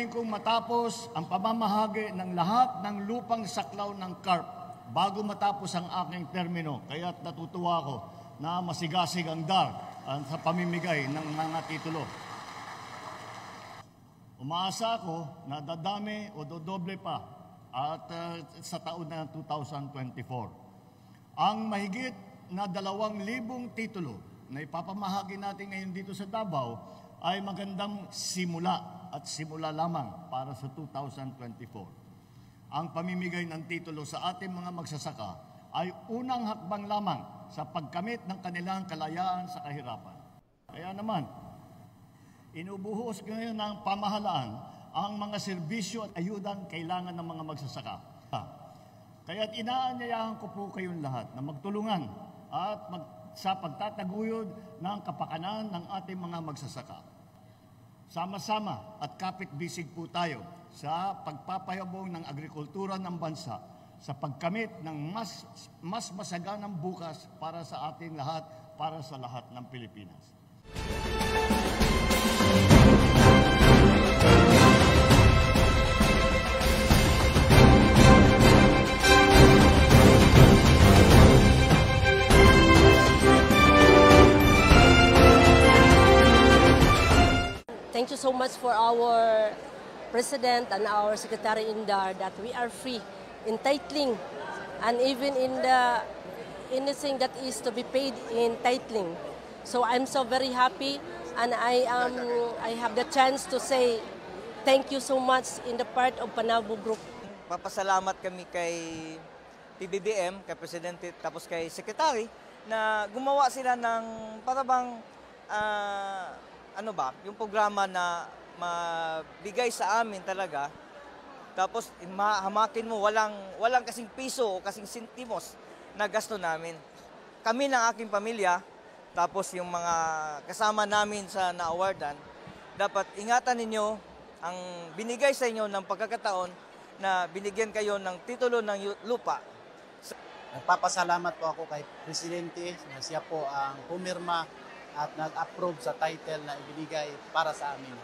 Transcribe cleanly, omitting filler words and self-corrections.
Nais-nais kong matapos ang pamamahagi ng lahat ng lupang saklaw ng CARP bago matapos ang aking termino. Kaya't natutuwa ako na masigasig ang DAR sa pamimigay ng mga titulo. Umaasa ako na dadami o dodoble pa at sa taon na 2024. Ang mahigit na 2,000 titulo na ipapamahagi natin ngayon dito sa Davao ay magandang simula at simula lamang para sa 2024. Ang pamimigay ng titulo sa ating mga magsasaka ay unang hakbang lamang sa pagkamit ng kanilang kalayaan sa kahirapan. Kaya naman, inubuhos ngayon ng pamahalaan ang mga serbisyo at ayudang kailangan ng mga magsasaka. Kaya't inaanyayahan ko po kayong lahat na magtulungan at sa pagtataguyod ng kapakanan ng ating mga magsasaka. Sama-sama at kapit-bisig po tayo sa pagpapayabong ng agrikultura ng bansa sa pagkamit ng mas masaganang bukas para sa ating lahat, para sa lahat ng Pilipinas. Thank you so much for our President and our Secretary in DAR that we are free in titling and even in anything that is to be paid in titling. So I'm so very happy and I have the chance to say thank you so much in the part of Panabo Group. Papasalamat kami kay PBBM, kay Presidente, tapos kay Secretary na gumawa sila ng parabang yung programa na mabigay sa amin talaga. Tapos hamakin mo, walang kasing piso o kasing sentimos na gasto namin. Kami ng aking pamilya, tapos yung mga kasama namin sa na-awardan, dapat ingatan ninyo ang binigay sa inyo ng pagkakataon na binigyan kayo ng titulo ng lupa. Nagpapasalamat po ako kay Presidente na siya po ang pumirma at nag-approve sa title na ibinigay para sa amin.